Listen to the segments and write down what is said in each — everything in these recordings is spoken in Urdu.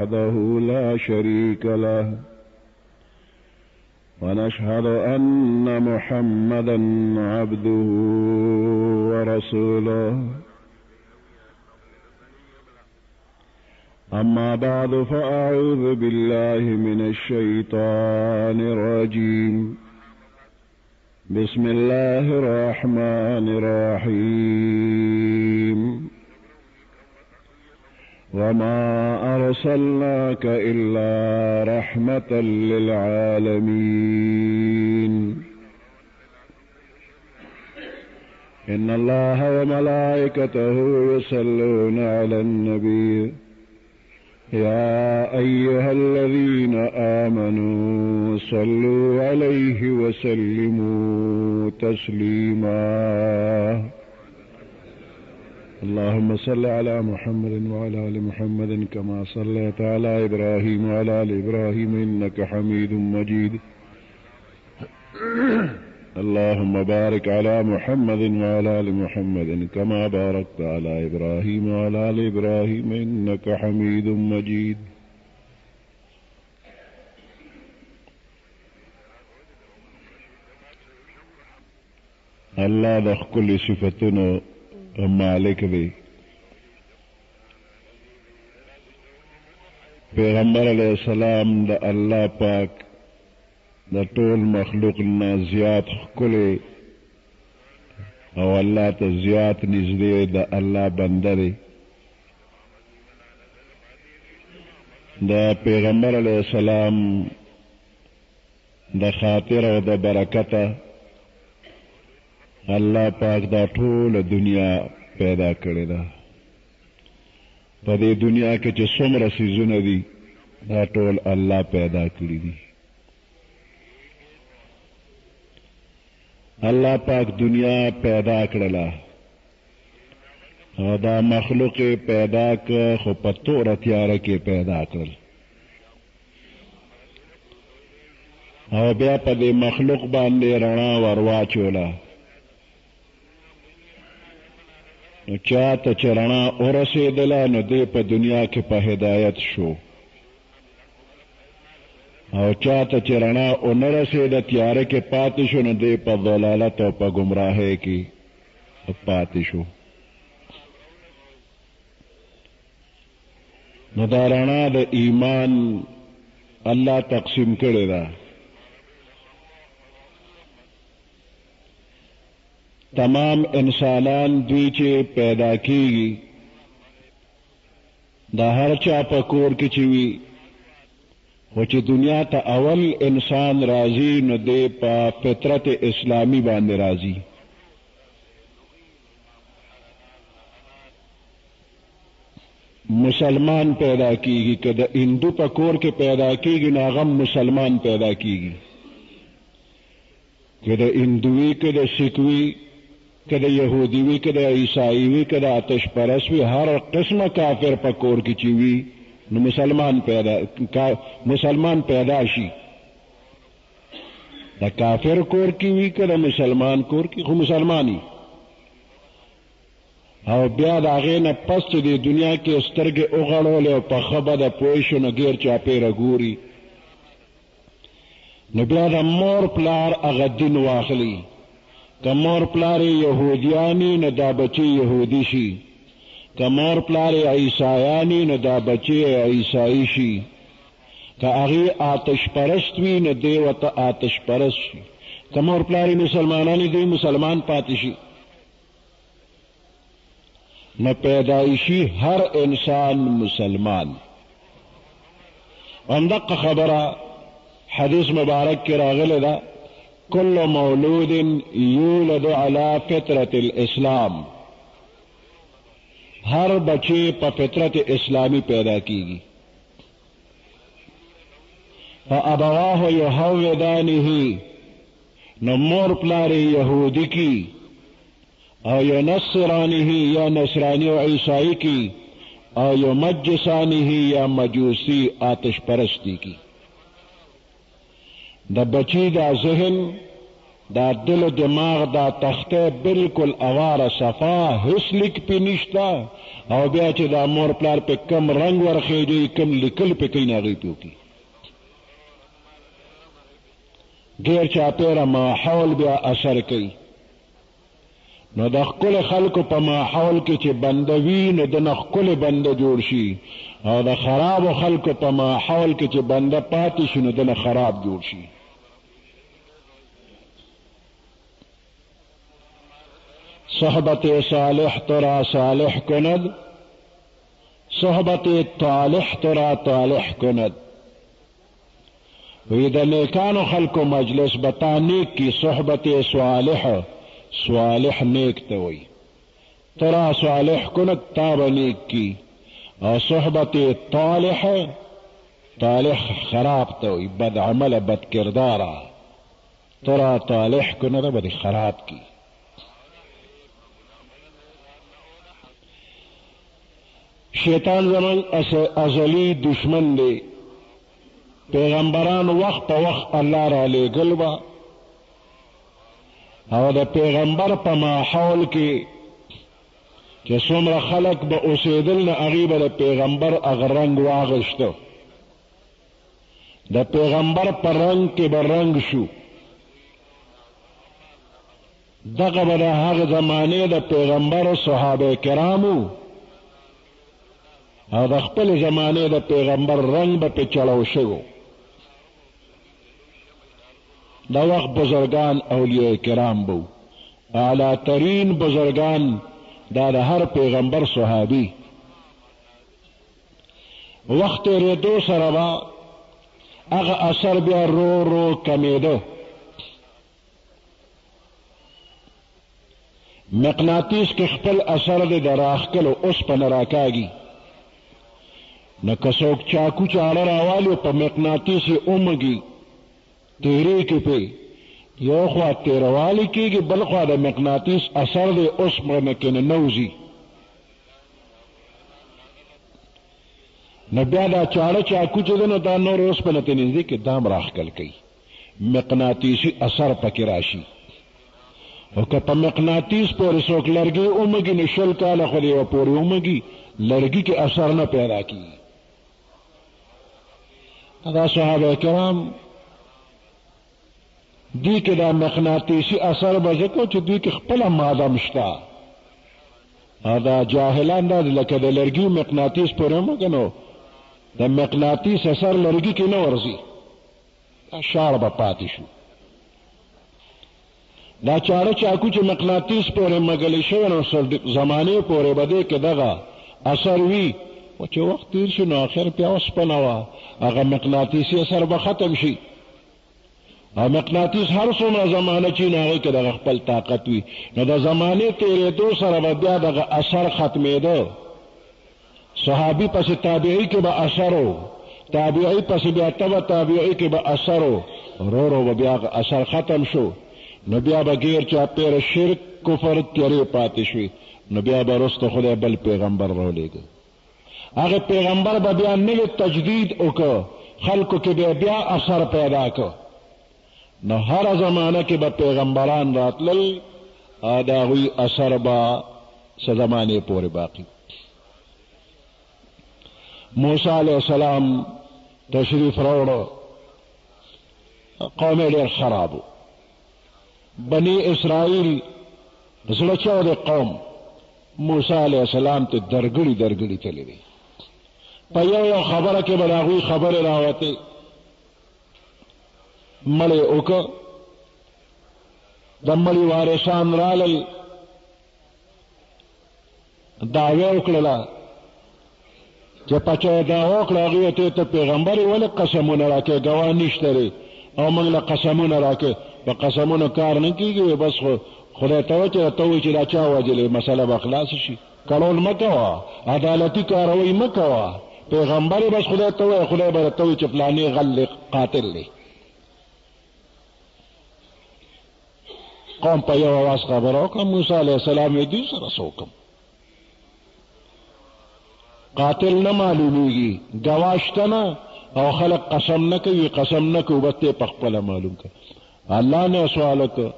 وحده لا شريك له ونشهد أن محمدا عبده ورسوله أما بعد فأعوذ بالله من الشيطان الرجيم بسم الله الرحمن الرحيم وما أرسلناك إلا رحمة للعالمين إن الله وملائكته يصلون على النبي يا أيها الذين آمنوا صلوا عليه وسلموا تسليما اللهم صل على محمد وعلى آل محمد كما صليت على إبراهيم وعلى آل إبراهيم إنك حميد مجيد اللهم بارك على محمد وعلى آل محمد كما باركت على إبراهيم وعلى آل إبراهيم إنك حميد مجيد الله د خپل صفاتونو مالک دی. پیغمبر علیہ السلام د الله پاک د ټول مخلوق نه زیات ښکلی او الله ته زیات نږدې د الله بنده دی. د پیغمبر علیہ السلام د خاطر او د برکته الله پاک دا ټول دنیا پیدا کړې ده. په دې دنیا کې چې څومره څیزونه دي دا ټول الله پیدا کړي دي. الله پاک دنیا پیدا کړله او دا مخلوق پیدا کړ خو په توره تیاره کې پیدا کړل او بیا په دې مخلوق باندې رڼا ورواچوله. نو چاته چې رڼا ورسېدله نو دی په دنیا کې په هدایت شو او چاته چې رڼا ونه رسېده تیاره کې پاتې شو نو دی په ضلالت او په ګمراهۍ کې پاتې شو. نو دا رڼا د ایمان الله تقسیم کړې ده. تمام انسانان دوی چې پیدا کیږي دا هر چا په کور کې چې وي خو چې دنیا ته اول انسان راځي نو دی په فطرت اسلامی باندې راځي. مسلمان پیدا کیږي که د هندو په کور کې پیدا کیږي نو هغه مسلمان پیدا کیږي. که د هندوي که د سیکوي که د یهودي وي که د عیسائی وي که د آتش پرست وي هر قسمه کافر په کور کې چې وي نو مسلمان پیدا شي. د کافر کور کې وي که د مسلمان کور کې خو مسلمانی او بیا د هغې نه پس چې د دنیا کې سترګې وغړولې او په ښه بده پوه شو نو ګیر چاپېره ګوري نو بیا د مور پلار هغه دین واخلي. که مور پلار یهودیانی نو دا بچی یهودی شي، که مور پلار عیسایانی نو دا بچی عیسائی شي، که هغې آتش پرست وي نو دی ورته آتش پرست شي، که مور پلار مسلمانانی دی مسلمان پاتې شي. نو پیدایشي هر انسان مسلمان. همدغه خبره حدیث مبارک کې راغلی ده كل مولود یولد علی فطرت الاسلام. ہر بچے پا فطرت اسلامی پیدا کیگی. فابواہ یحودانہ نو مور پلار یہودی کی او ینصرانہ یا نصرانی و عیسائی کی او یمجسانہ یا مجوسی آتش پرستی کی. دا بچی دا ذہن دا دل و دماغ دا تخته بالکل اواره صفا هیڅ لیک پې نشته او بیا چې دا مور پلار پې کم رنګ ورخېږي کم لیکل پې کوي نه هغوی پې وکړي ډېر چاپېره ماحول بیا اثر کوي نو د ښکلې خلکو په ماحول کې چې بنده وي نو د نه ښکلې بنده جوړ شي او د خرابو خلکو په ماحول کې چې بنده پاتې شي نو د نه خراب جوړ شي صحبت صالح ترا صالح کند صحبت طالح ترا طالح کند وی د نیکانو خلکو مجلس بتا نیک کی صحبت صالح صالح نیک ته وی ترا صالح کند تا به نیک کی او صحبت طالح طالح خراب ته وی بد عمل بد کردارا ترا طالح کند بد خراب کی شیطان زمان ازلی دشمن دی پیغمبران وقت په وقت الله را لېږل به او د پیغمبر په ماحول کې چې څومره خلک به اوسېدل نه هغوی به د پیغمبر هغه رنګ واغېسته د پیغمبر په رنګ کې به رنګ شو دغه به د هغه زمانې د پیغمبر صحابه کرامو او د خپل زمانې د پیغمبر رنګ به پې چړو شوی دا وقت بزرگان اولیاء کرام بو اعلی ترین بزرگان دا د هر پیغمبر صحابی وقت ریدو سره به هغه اثر بیا رو رو کمیده مقناطیس کې خپل اثر دی د راښکلو اوسپنه راکاږي نو که څوک چاکو چاړه راوالي په مقناطیس یې ومږي تیرې کې پې یو خوا تیروالی کېږي بل خوا د مقناطیس اثر دی اوسپنه کې ننوځي نو بیا دا چاړه چاکو چې دی نو دا نور اوسپنه ته نږدې کې دام راښکل کوي مقناطیسي اثر پکې راشي او که په مقناطیس پورې څوک لرګي ومږي نو 20 کاله خو دې پورې ومږي لرګي کې اثر نه پیدا کېږي دا صحابه کرام دوی کې دا مقناطیسي اثر به ځکه چې دوی کې خپله ماده مشته او دا جاهلان دا لکه د لرګي مقناطیس پورې ومږه نو د مقناطیس اثر لرګي کې نه ورځي دا شاړ به پاتې شو دا چاړه چاکو چې مقناطیس پورې مږلی شوی نو زمانې پورې به دې کې دغه اثر وي خو چې وخت تیر شي نو آخر بیا اوسپنه وه هغه مقناطیسي اثر به ختم شي او مقناطیس هر څومره زمانه چې نو هغې کې دغه خپل طاقت وي نو د زمانې تېرېدو سره به بیا دغه اثر ختمېده صحابي پسې تابعي کې به اثر و تابعي پسې بیا تبه تابعي کې به اثر و ورو ورو به بیا اثر ختم شو نو بیا به غیر چاپېره شرک کفر تیرې پاتې شوي نو بیا به وروسته خدای بل پیغمبر راولېږه هغه پیغمبر به بیا نوی تجدید وکړه خلکو کې به بیا اثر پیدا کړه نو هر زمانه کې به پیغمبران راتلل د هغوی اثر به څه زمانې پورې باقي موسی علیه السلام تشریف راوړه قوم یې ډېر خراب و بنی اسرائیل زړه چاو د قوم موسی علیه السلام ته درګړي درګړي تللی دی په یو خبره کې به د هغوی خبرې راوتې مړی وکړه د مړي وارثان رالل دعوه وکړله چې پچه دعوه وکړه هغوی ته ته پیغمبر یې ولې قسمونه راکې ګواه نشته دی او موږ له قسمونه راکې په قسمونو کار نه کېږي بس خدای ته چې ته وایي چې دا چا وجلې مسله به خلاصه شي کړول مه کوه عدالتي کاروی مه کوه پیغمبر یې بس خدای ته وایي خدای به ته وایي چې فلانې غل قاتل دی قوم په یو اواز خبره وکړه موسی علیه السلام یې دوی سره څه وکړم قاتل نه معلومیږي ګواه شته نه او خلق قسم نه کوي قسم نه کوي بس ته په خپله معلوم کړه الله نه سوال وکړه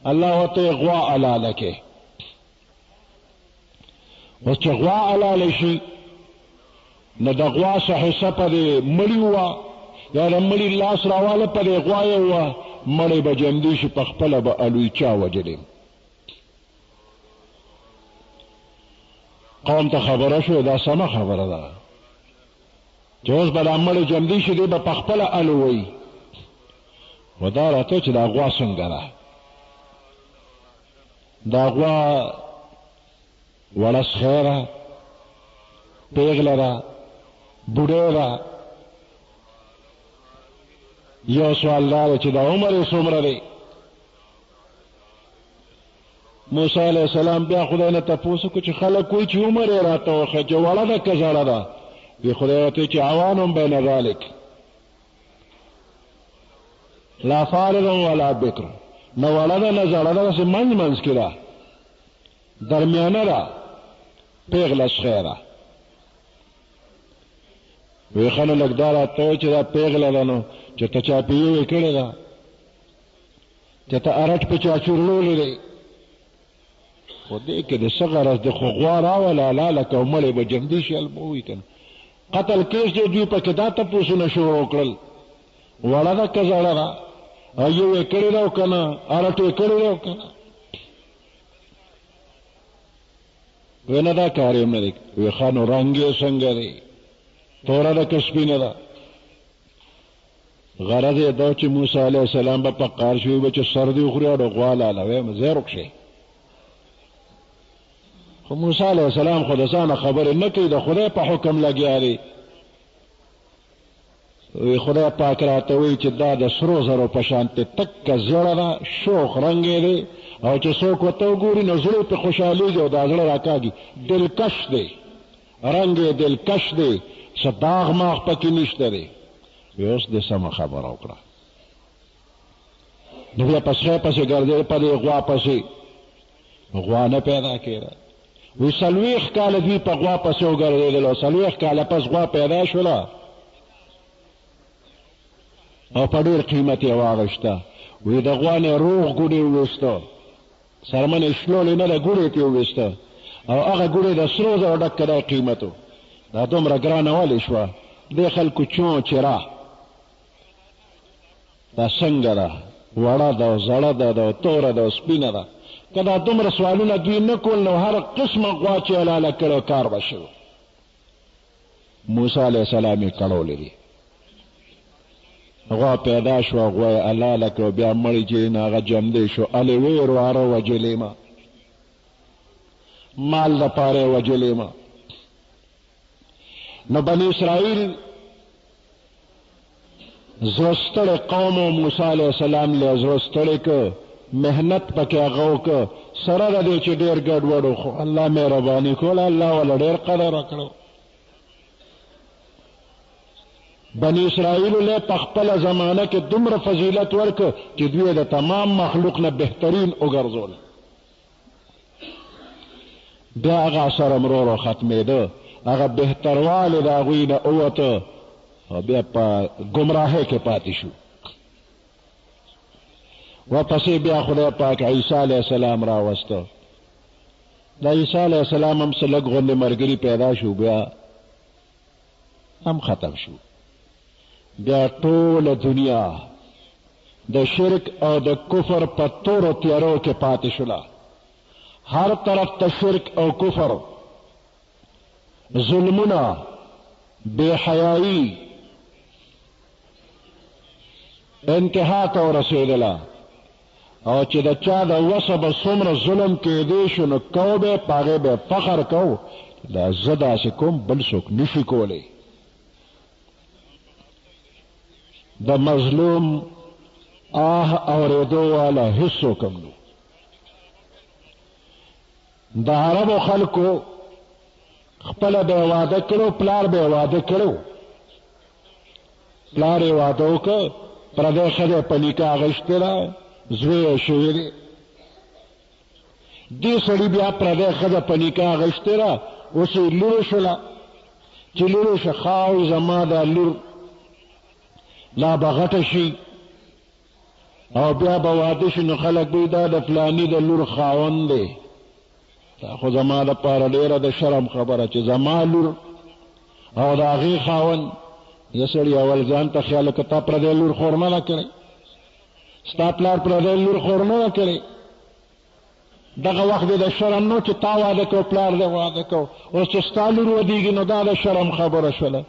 الله ورته غوا حلاله کې. اوس چې غوا حلاله شي نو د غوا څه حصه پرې مړي وه یا د مړي لاس راواله پرې غوا یې وه، مړی به جمدي شي، په خپله به الوی چا وجلې. قوم ته خبره شو دا سمه خبره ده چې اوس به دا مړی جمدي شي، دی به په خپله الوی. و دا راته چې دا غوا څنګه ده؟ دا غوا وړه سخی ده، پیغله ده، بوډۍ ده. یو سوال دا دی چې دا عمر یې څومره دی؟ موسی علیہ السلام بیا خدای نه تپوس وکړو چې خلک وایي چې عمر یې راته وښیه چې وړه ده که زړه ده؟ وی خدای ورته چې عوان بین ذلک لا فارغ ولا بکر، نه وړه ده نه زړه ده، داسې منځ منځ کې ده، درمیانه ده، پیغله سخی ده. وی ښه نو لږ دا راته وایي چې دا پیغله ده نو چې ته چا پیو یې کړې ده، چې ته ارټ په چا چورلولی دی. خو دې کې د څه غرض دی؟ خو غوا راوله حلاله که او مړی به جمدي شي هلته ووایي که نه. قتل کیس دی، دوی پکې دا تپوسونه شروع کړل وړه ده که زړه ده، او یو یې کړې ده او که نه، ارټ یې کړې ده او که نه. وی نه دا کار یې نه دی. وی ښه نو رنګ یې څنګه دی؟ توره ده که سپینه ده؟ غرض یې دا چې موسی علیه السلام به په قار شوي به چې سر دې وخوري او د غوا لاله ویم ځای رکشئ. خو موسی علیه السلام خو د ځانه خبرې نه کوي، د خدای په حکم لګیا دی. وی خدای پاک راته وایي چې دا د سرو زرو په شانتې تکه زیړه ده، شوخ رنګ یې دی، او چې څوک ورته وګوري نو زړه پې خوشحالېږي او دا زړه راکاږي. دلکش دی، رنګ یې دلکش دی، څه داغ ماغ پکې نشته دی. وی اوس دې سمه خبره وکړه. نو بیا په سخی پسې ګرځېد، په دې غوا پسې غوا نه پیدا کېده. وی 40 کاله دوی په غوا پسې وګرځېدل او 40 کاله پس غوا پیدا شوله او په ډېر قیمت یې واغېسته. وی د غوا نه روغ ګوډې وویسته، څرمن یې شلولې نه ده، ګوډې ترې وویسته، او هغه ګوډې د سرو زرو ډک کدی قیمت و. دا دومره ګرانه ولې شوه؟ دې خلکو چون چرا دا څنګه ده؟ وړه ده، زړه ده، توره ده، سپینه ده. که دا دومره سوالونه دوی نه کول نو هر قسمه غوا چې حلاله کړو کار به شو. موسی علیه السلام یې کړولی دي. غوا پیدا شوه، غوا یې حلاله کړو، بیا مړی چې نه هغه جمدی شو، هلې ویې ورواره وجلې ما، مال دپاره یې وجلې ما. نو بني اسرائیل زړه قوم و موسی علیه السلام له زړه ستړی که، محنت پکې هغه وکړه، سره د دې چې ډېر ګډوډ و، خو الله مهرباني کوله، الله وله ډېر قدر وکړو. بني اسرائیلو له په خپله زمانه کې دومره فضیلت ورکړه چې دوی د تمام مخلوق نه بهترین وګرځول. بیا هغه اثر امرو ورو ختمېده، هغه بهتروالی د هغوی نه ووته او بیا په ګمراهۍ کې پاتې شو. ورپسې بیا خدای پاک عیسی علیه السلام راوسته. د عیسی علیه السلام هم څه لږ غوندې ملګري پیدا شو، بیا هم ختم شو. بیا ټوله دنیا د شرک او د کفر په تورو تیارو کې پاتې شوله. هر طرف ته شرک او کفر، ظلمونه، بے حیائی انتها ته ورسېدله. او چې د چا د وسه به څومره ظلم کېدی شو نو کو به په هغې به فخر کو، دا زه داسې کوم بل څوک نشي کولی. د مظلوم آه اورېدو والا هېڅوک هم نو. د عربو خلکو خپله به یې واده کړو، پلار به یې واده کړو، پلار یې واده وکړ، پردی ښځه په نکاح اخیستې ده، زوی یې شوی دی. دې سړي بیا پردی ښځه په نکاح اخیستې ده، اوس یې لور شوله. چې لور شه خاوي زما دا لور لا به غټه شي، او بیا به واده شي نو خلک به دا د فلاني د لور خاوند دی. دا خو زما دپاره ډېره د شرم خبره چې زما لور او د هغې خاوند. یا سړي اول ځان ته خیال که تا پردی لور خور نه ده کړې، ستا پلار پردی لور خور نه ده کړې. دغه وخت د شرم نو چې تا واده کو پلار دې واده کو، اوس چې ستا لور ودیږي نو دا د شرم خبره شوله.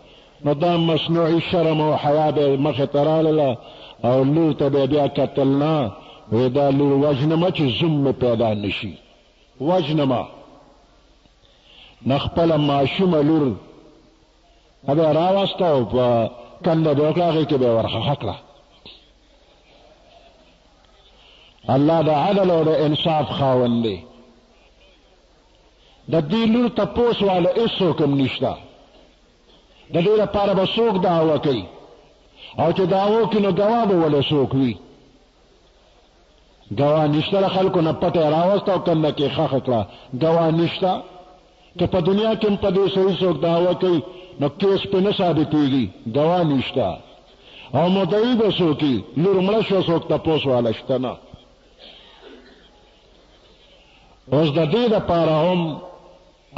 نو دا مصنوعي شرم او حیا به مخې ته راغله او لور ته به بیا کتل نه. وی دا لور وژنمه چې زوم مې پیدا نشي، وژنمه. نه خپله ماشومه لور بیا راوسته او په کنده به وکړه، هغې کې به یې ورخښه کړه. الله د عدل او د انصاف خاوند دی. د دې لور تپوس والا هېڅوک هم نشته. د دې لپاره به څوک دعوه کوي، او چې دعوه وکړي نو ګواه به ولې څوک وي؟ ګواه نشته. د خلکو نه پټه یې راوسته او کنده کې یې ښخه کړه، ګواه نشته. که په دنیا کې هم په دې صحیح څوک دعوه کوي نو کیس پې نه ثابتېږي، ګواه نشته. او مدعي به څوک وي؟ لور مړه شوه، څوک تپوس والا شته نه. اوس د دې دپاره هم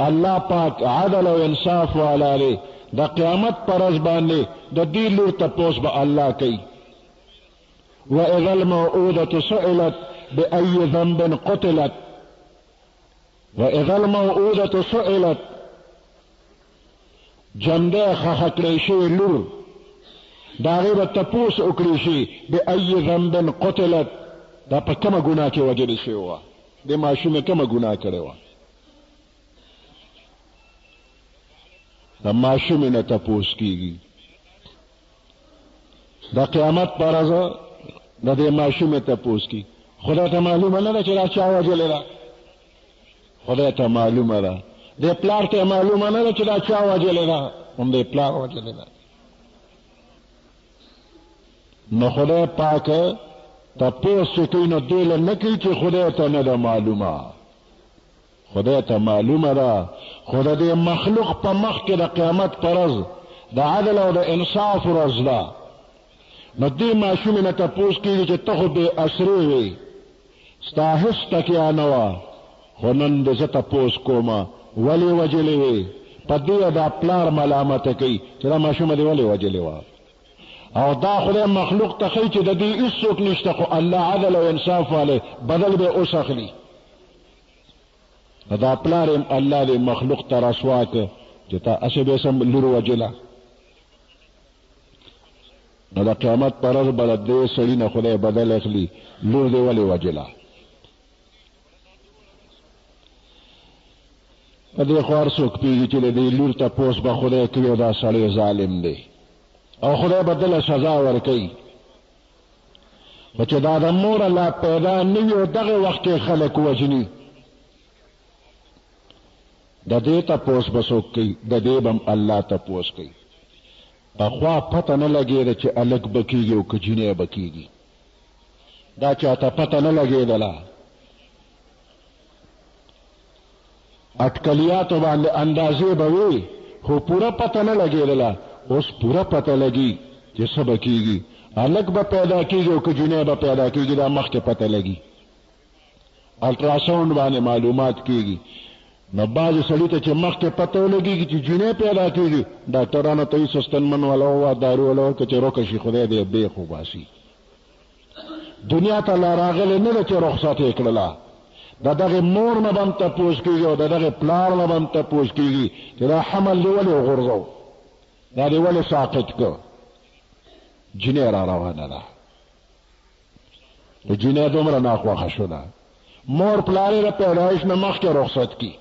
الله پاک عدل او انصاف والا دی. د قیامت پر ورځ باندې د دې لور تپوس به الله کوي. واذا الموءودة سئلت بأي ذنب قتلت، واذا الموءودة سئلت، جنده خښه کړی شوې لور د هغې به تپوس وکړی شي بأي ذنب قتلت، دا په کومه ګناه کې وژلې شوې وه، د ماشومې کومه ګناه کړې وه. د ماشومې نه تپوس کېږي. د قیامت په ورځ د دې ماشومې تپوس کېږي. خدای ته معلومه نه ده چې دا چا وژلې ده، خدای ته معلومه ده. د پلار ته معلومه نه ده چې دا چا وژلې ده، هم د پلار وژلې ده. نو خدای پاک تپوس چې کوي نو دې له نه کوي چې خدای ته نه ده معلومه، خدای ته معلومه ده. خو د دې مخلوق په مخ کې د قیامت په ورځ د عدل او د انصاف ورځ ده. نو دې ماشومې نه تپوس کېږي چې ته خو بې اسرې وې، ستا هېڅ تکیه نه وه، خو نن دې زه تپوس کومه ولې وژلې وې. په دې دا پلار ملامته کوي چې دا ماشومه دې ولې وژلې وه. او دا خدای مخلوق ته ښایي چې د دې هېڅوک نشته، خو الله عدل او انصاف والی بدل به اوس اخلي. دا پلار یم الله دې مخلوق ته رسوا که چې تا هسې به سم لور وژله. نو د قیامت په ورځ به د دې سړي نه خدای بدل اخلي، لور دې ولې وژله. په دې خو هر څوک پوهېږي چې د دې لور تپوس به خدای کوي او دا سړی ظالم دی او خدای به دله سزا ورکوي. خو چې دا د موره لا پیدا نه وي او دغه وخت کې خلک وژني، د دې تپوس به څوک کوي؟ د دې به هم الله تپوس کوي. پخوا پته نه لګېده چې هلک به کېږي او که جینۍ به کېږي، دا چاته پته نه لګېدله. اټکلیاتو باندې اندازې به وي خو پوره پته نه لګېدله. اوس پوره پته لګي چې څه به کېږي، هلک به پیدا کېږي او که جینۍ به پیدا کېږي، دا مخکې پته لګي. الټراساونډ باندې معلومات کېږي. نو بعضې سړي ته چې مخکې پته ولګېږي چې جینۍ پیدا کېږي، ډاکټرانو ته یې سستنمن والا ووه، دارو والا وکړه چې روکه شي، خدای دې بیخ وباسي. دنیا ته لا راغلی نه ده چې رخصت یې کړله. د دغې مور نه به هم تپوس کېږي او د دغې پلار نه به هم تپوس کېږي چې دا حمل دې ولې وغورځو، دا دې ولې ساقط کړ. جینۍ را روانه ده. د جینۍ دومره ناخوښه شوله، مور پلار یې د پیدایش نه مخکې رخصت کړي.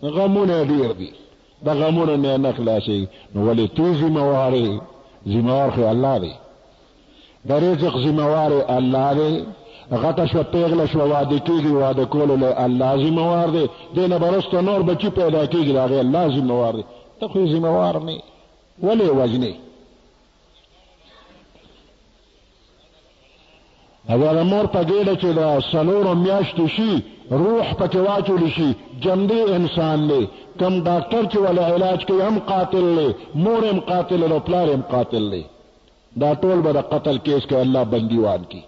غمونه ډېر دي، د غمونه نه نه خلاصېږي. نو ولې تو ذمهوار یې؟ ذمهوار خو الله دی، د رزق ذمهوار یې الله دی. غټه شوه پیغله شوه واده کېږي، واده کولو له الله ذمهوار دی. دې نه به وروسته نور بچي پیدا کېږي، د هغې الله ذمهوار دی. ته خو یې ذمهوار نه یې، ولې یې وژنې؟ اگر د مور په ګېډه چې د څلورو میاشتو شي، روح پکې واچولی شي، جمدی انسان دی. کم ډاکټر چې ولا علاج کوي هم قاتل دی، مور هم قاتل دی او پلار هم قاتل دی. دا ټول به د قتل کیس کې الله بندیوان کی.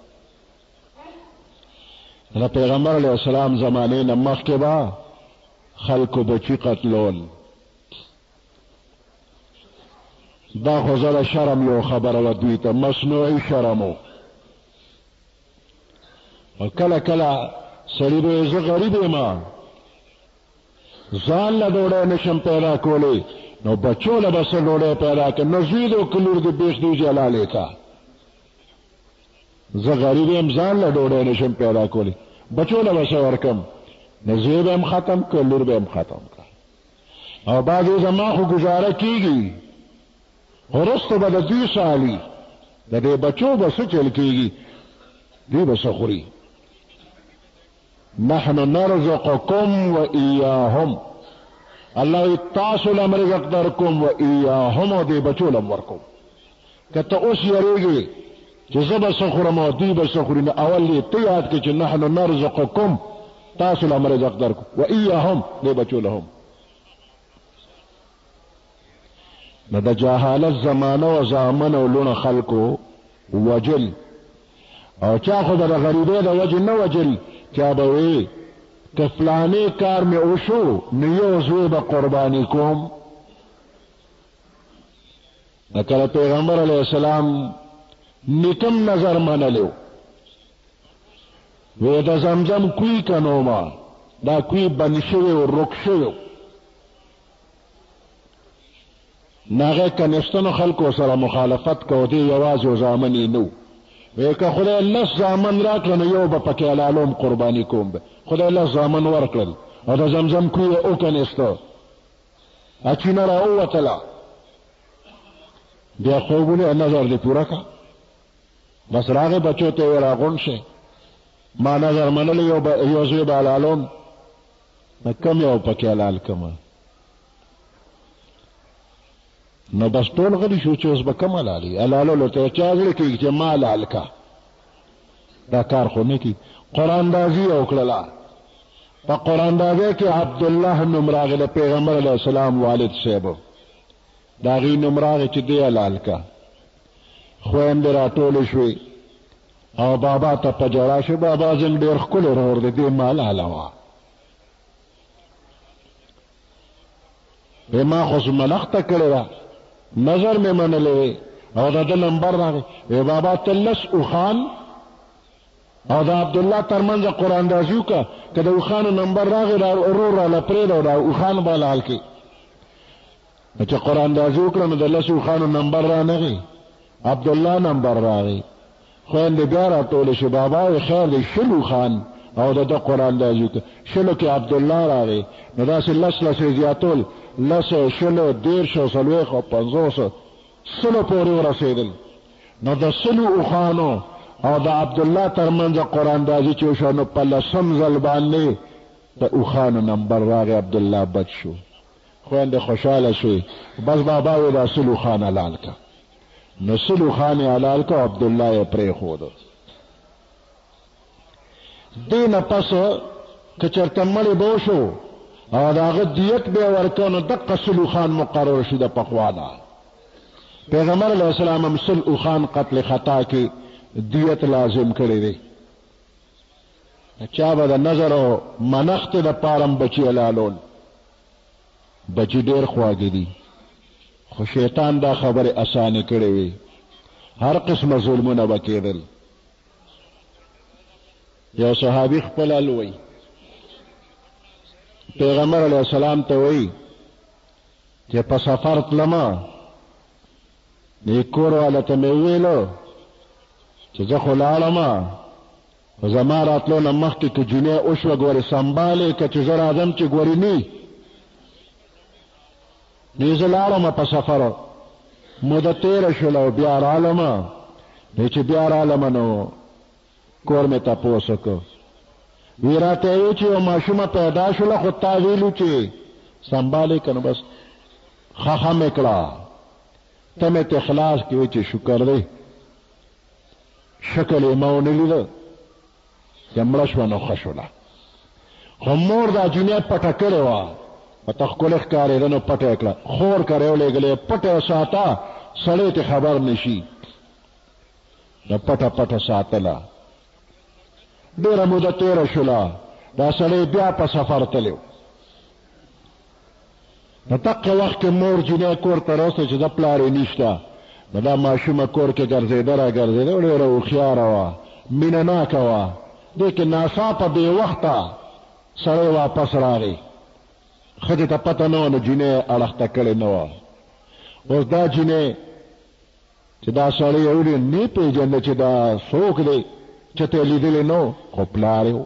دا پیغمبر علیہ السلام زمانے نه مخکې با خلکو بچی قتلول. دا خو زره شرم یو خبره وه دوی ته، مصنوعي شرم و. کله کله سړي به زه غریب یم ځان له ډوډۍ نشم پیدا کولی، نو بچو له به څه ډوډۍ پیدا کړه، نو زوی دی او که لور دی بیخ دی جلالې کا. زه غریب یم ځان له ډوډۍ نشم پیدا کولی، بچو له به څه ورکم، نو زوی به هم ختم که لور به هم ختم که. او بعضې زما خو ګزاره کېږي، وروسته به د دوی سالي، د دې بچو به څه چل کېږي، دوی به څه خوري. نحن نرزقكم وإياهم، الله تاسو لم رزق درکم وإياهم، او دې بچو لم ورکم. که ته اوس یریږې چې زه به څه خورم او دوی به څه خوري، نو اول یې ته یاد کړې چې نحن نرزقكم، تاسو لم رزق درکم، وإياهم، دې بچو لهم. نو د جهالت زمانه او زامن او لونه خلکو وجل، او چا خو د غریبۍ د وجې نه وجل، چا به وی که فلانې کار مې وشو نو یو زوی به قرباني کوم. کله پیغمبر علیه السلام نیکم نظر منلو، وی د زمزم کوی کنو ما، دا کوی بند شوی و رک شوی، ناغه کنستنو خلکو سره مخالفت کو، دی یوازې و زامنی نو. وی که خدای لس زامن راکړه نو یو به پکې حلالوم قرباني کوم به. خدای لس زامن ورکړل او د زمزم کوی یې وکنیسته، اچینه را ووتله، بیا خوبونه نظر دې پوره که، بس راغې بچو ته یې راغونډ شي، ما نظر منلی یو زوی به حلالوم، کم یو پکې حلال کمه. نو بس ټول غلی شو چې اوس به کم حلالي، حلالولو ته چا زړه کېږي چې ما حلال کا، دا کار خو نه کېږي. قراندازي یې وکړله، په قراندازۍ کې عبدالله نوم راغی، د پیغمبر علیه السلام والد صاحب، د هغې نوم راغی چې دی حلال کا. خویندې راټولې شوې او بابا ته په ژړا شو، بابا زموږ ډېر ښکلی ورور دی، دې ما حلالوه. وی ما خو ملخته کړې ده، نظر مې منلی او د ده نمبر راغی. وی بابا ته لس اوښان او د عبدالله ترمنځ قراندازي وکړه، که د اوښانو نمبر راغی دا ورور راله پرېږده، دا اوښان به حلال کړي. چې قراندازي وکړه نو د لسو اوښانو نمبر رانغی، عبدالله نمبر راغی. خویندې بیا راټولې شي، بابا وی خیر دی، شل اوښان او د ده قراندازي وکړه. شلو کې عبدالله راغی، نو داسې لس یې زیاتول، لس، شلو، دېرش، څلوېښت او پنځوس، سلو پورې ورسېدل. نو د سلو اوښانو او د عبدالله ترمنځ قراندازي چې وشوه، نو په لسم ځل باندې د اوښانو نمبر راغی، عبدالله بچ شو. خویندې خوشحاله شوې، بس بابا وی دا سلو اوښان حلال که. نو سلو اوښان یې حلال که، عبدالله یې پرېښوده. دې نه پس که چېرته مړی به وشو او د هغه دیت به یې ورکه، نو دقه سلو اوښان مقرر شي د پخوا نه. پیغمبر علیه السلام هم سل اوښان قتل خطا کې دیت لازم کړی دی. چا به د نظر او منښتې دپاره هم بچي حلالول، بچي ډېر خواږه دي، خو شیطان دا خبرې اسانې کړې وي، هر قسمه ظلمونه به کېدل. یو صحابي خپل حل وی، پیغمبر علیه السلام ته وی چې په سفر تلمه، د کور والا ته مې وویلو چې زه خو لاړمه، خو زما راتلو نه مخکې که جنۍ وشوه ګورې سنبالې، که چې زه راځم چې ګورې نه نو زه لاړمه په سفر، موده تېره شوله او بیا رالمه. چې بیا رالمه نو کور مې تپوس وکړ، وی راته وی چې یو ماشومه پیدا شوله، خو تا ویلو چې سنبالې که، نو بس خښه مې کړه، ته مې ته خلاص کړې. وی چې شکر دی، شکل یې ما ونه لیده چې مړه شوه نو ښه شوله. خو مور دا جنۍ پټه کړې وه، په ته ښکلې ښکارېده نو پټه یې کړه، خور کره یې ولېږلې، پټه یې ساته، سړی ته خبر نشي، نو پټه پټه ساتله. ډېره موده تېره شوله دا سړی بیا په سفر تلو نو دقه وخت کې مور جینۍ کور ته راوسته چې د پلار یې نشته نو دا ماشومه کور کې ګرځېده را ګرځېده ډېره هوښیاره وه مینه ناکه وه دې کې ناڅاپه بې وخته سړی واپس راغی ښځې ته پته نه وه نو جینۍ اړخته کړې نه وه اوس دا جینۍ چې دا سړی یې ولید نه پېژنده چې دا څوک دی چې ته یې لیدلی نه و خو پلار یې و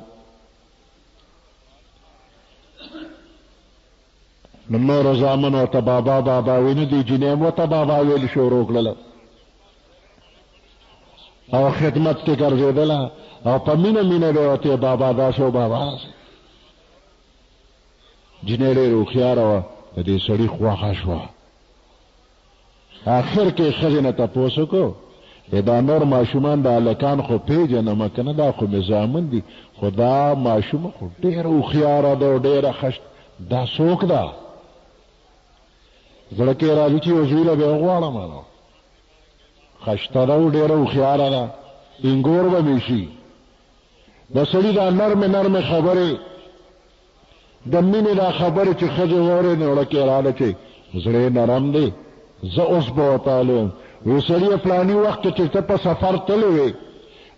نو نورو زامنو ورته بابا بابا وی نو دې جینۍ هم ورته بابا ویل شروع کړله او خدمت کې ګرځېدله او په مینه مینه به ورته بابا داسې و بابا داسې جینۍ ډېره هوښیاره وه د دې سړي خوښه شوه آخر کې ښځې نه تپوس وکړو دا نور ماشومان د هلکان خو پېژنم که نه دا خو مې زامن دي خو دا ماشومه خو ډېره هوښیاره ده او ډېره ښه دا څوک ده زړه کې راځي چې یو زوی له به یې وغواړم نو ښایسته ده او ډېره هوښیاره ده انګور به مې شي د سړي دا نرمې نرمې خبرې د مینې دا خبرې چې ښځې واورې نو زړه کې راله چې زړه نرم دی زه اوس به ورته ویم وی سړیه فلاني وخت کې چې ته په سفر تللی وې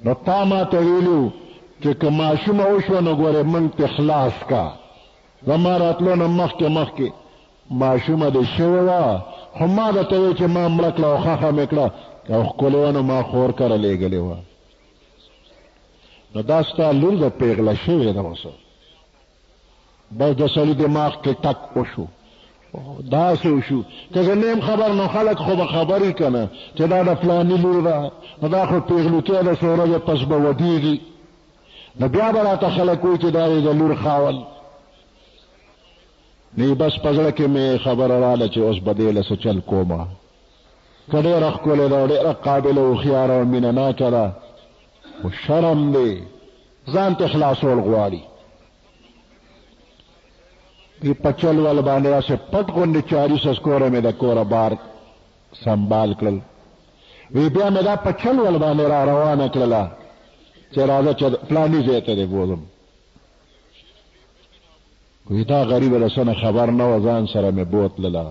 نو تا ما ته ویلي وو چې که ماشومه وشوه نو ګورې موږ ته خلاص کا زما راتلو نه مخکې ماشومه دې شوې وه خو ما درته وی چې ما مړه کړه او ښخه مې کړه او ښکلې وه نو ما خور کره لېږلې وه نو دا ستا لور ده پېغله شوې ده اوس بس د سړي دماغ کې ټک وشو داسې وشو که زه نه یم خبر نو خلک خو به خبري که نه چې دا د فلاني لور ده نو دا خو پېغلوتیا ده څو ورځې پس به ودېږي نو بیا به راته خلک وایي چې دا یې د لور خاول نو بس په زړه کې مې خبره راله چې اوس به دې له څه چل کومه که ډېره ښکلې ده او ډېره قابله هوښیاره او مینه ناکه ده خو شرم دی ځان ته خلاصول غواړي په چل ول باندې داسې پټ غوندې 400 کوره مې د کوره بار سنبال کړل وی بیا مې دا په چل ول باندې را روانه کړله چې راځه چې فلاني ځای ته دې بوځم وی دا غریبه د څه نه خبر نه وه ځان سره مې بوتلله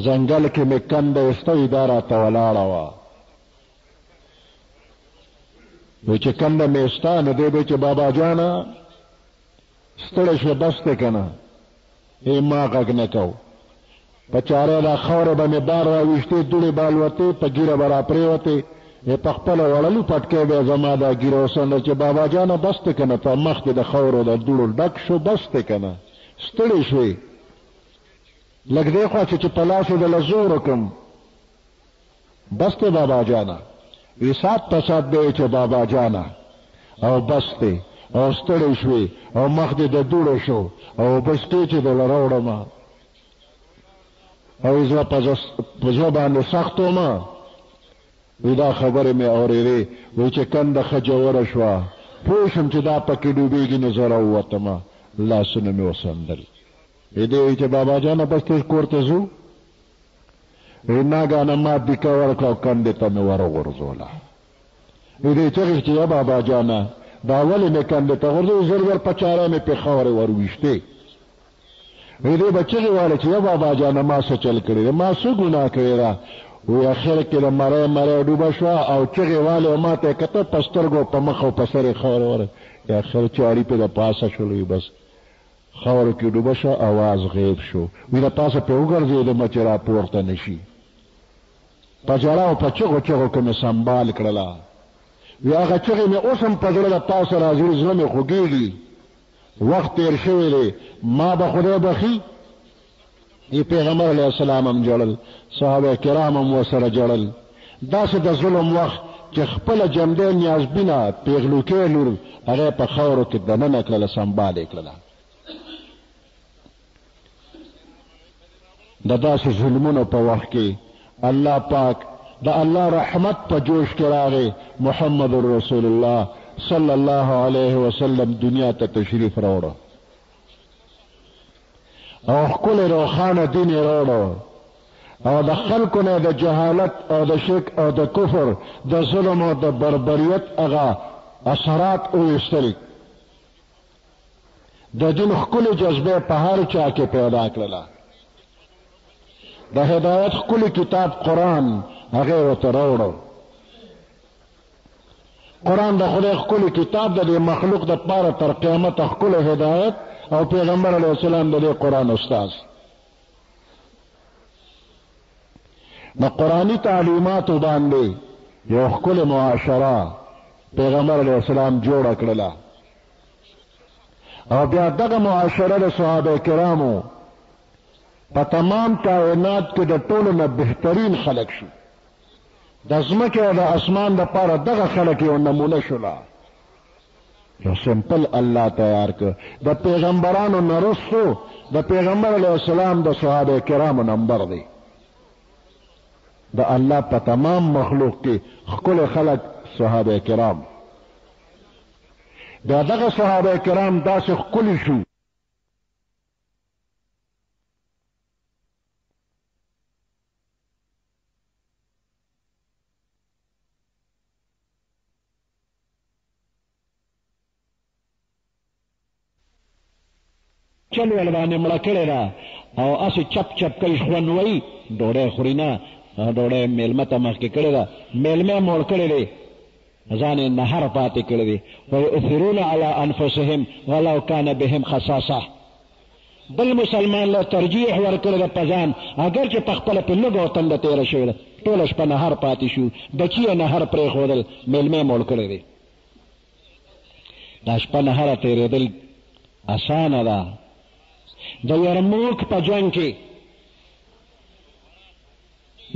ځنګل کې مې کنده ایسته دا راته ولاړه وه وی چې کنده مې ایسته نو دی به چې بابا جانه ستړی شوې بس دی که نه ما غږ نه کو په چاره دا خاوره به مې بار راویشتې دوړې به الوتې په ګیره به را پرېوتې په خپله وړلو پټکی به زما دا ګیره وسنډه چې بابا جانه بس دی که نه په مخ کې د خاورو د دوړو ډک شو بس دی که نه ستړی شوې لږ دی خوا چې په لاسو د له زور وکړم بس دی بابا جانه وی سات په سات دی چې بابا جانه او بس دی او ستړی شوې او مخ دې د دوړو شو او بستې چې دله راوړم او زه په زړه باندې سخت وم وی دا خبرې مې اورېدې وی چې کنده ښه جوړه شوه پوه شم چې دا پکې ډوبېږي نو زه راووتم لاسونه مې وسندل وی دې وی چې بابا جانه بس ته کور ته ځو وی ناګانه ما دیکه ورکړه او کندې ته مې ورغورځوله وی دې چغې چې یا بابا جانه دا ولې مې کندې ته غورځوي زر زر په چاره مې پې خاورې ورویشتې وی دې به چغې واله چې یا بابا جانه ما څه چل کړی دی ما څه ګناه کړې ده وی اخر کې د مری ډوبه شوه او چغې والې او ما ته یې کته په سترګو په مخ او په سر یې خاورې ور اخر چاري پې د پاسه شولو وي بس خاورو کې ډوبه شوه اواز غیب شو وی د پاسه پې وګرځېدم چې را پورته نه شي په ژړا او په چغو کې مې سنبال کړله وی هغه چغې مې اوس هم په زړه د تاسو راځي زړه مې خوږېږي وخت تېر شوی دی ما به خدای بخي پیغمبر علیه السلام هم جړل صحابه کرام هم ورسره جړل داسې د ظلم وخت چې خپله جمدی نیازبینه پیغلوکې لور هغه په خاورو کې دننه کړله سنبال یې کړله د داسې ظلمونو په وخت کې الله پاک د الله رحمت په جوش کې راغی محمد رسول الله صلی الله علیه وسلم دنیا ته تشریف راوړه او ښکلی روښانه دین یې راوړه او د خلکو نه د جهالت او د شرک او د کفر د ظلم او د بربریت هغه اثرات اوستلی د دین خپل جذبه په هر چا کې پیدا کړله د هدایت خپل کتاب قرآن هغه ورته راوړو قرآن د خدای خپل کتاب د مخلوق د پاره تر قیامت خپل هدایت او پیغمبر علیه السلام د قرآن استاد د قرآنی تعلیمات باندې یو خپل معاشره پیغمبر علیه السلام جوړ کړله او بیا دغه معاشره د صحابه کرامو په تمام کائنات کې د ټولو نه بهترین خلق شو د ځمکې او د اسمان دپاره دغه خلق یو نمونه شوله یو سمپل الله تیار کړ د پیغمبرانو نه رسو د پیغمبر علیه السلام د صحابه کرامو نمبر دی د الله په تمام مخلوق کې ښکلی خلق صحابه کرام دا دغه صحابه کرام داسې ښکلي شو چل ول باندې مړه کړې ده او اسې چپ چپ کوي خوند وایي ډوډۍ خوري نه ډوډۍ میلمه ته مخکې کړې ده میلمه موړ کړی دی ځان یې نهر پاتې کړی دی ویؤثرون علی انفسهم ولو کان بهم خصاصه بل مسلمان له ترجیح ورکړی ده په ځان اگر چې په خپله پې لږ او تنده تېره شوې ده ټوله شپه نهر پاتې شو بچي یې نهر پرېښودل میلمه یې موړ کړی دی دا شپه نهره تېرېدل اسانه ده د یرموک په جنګ کې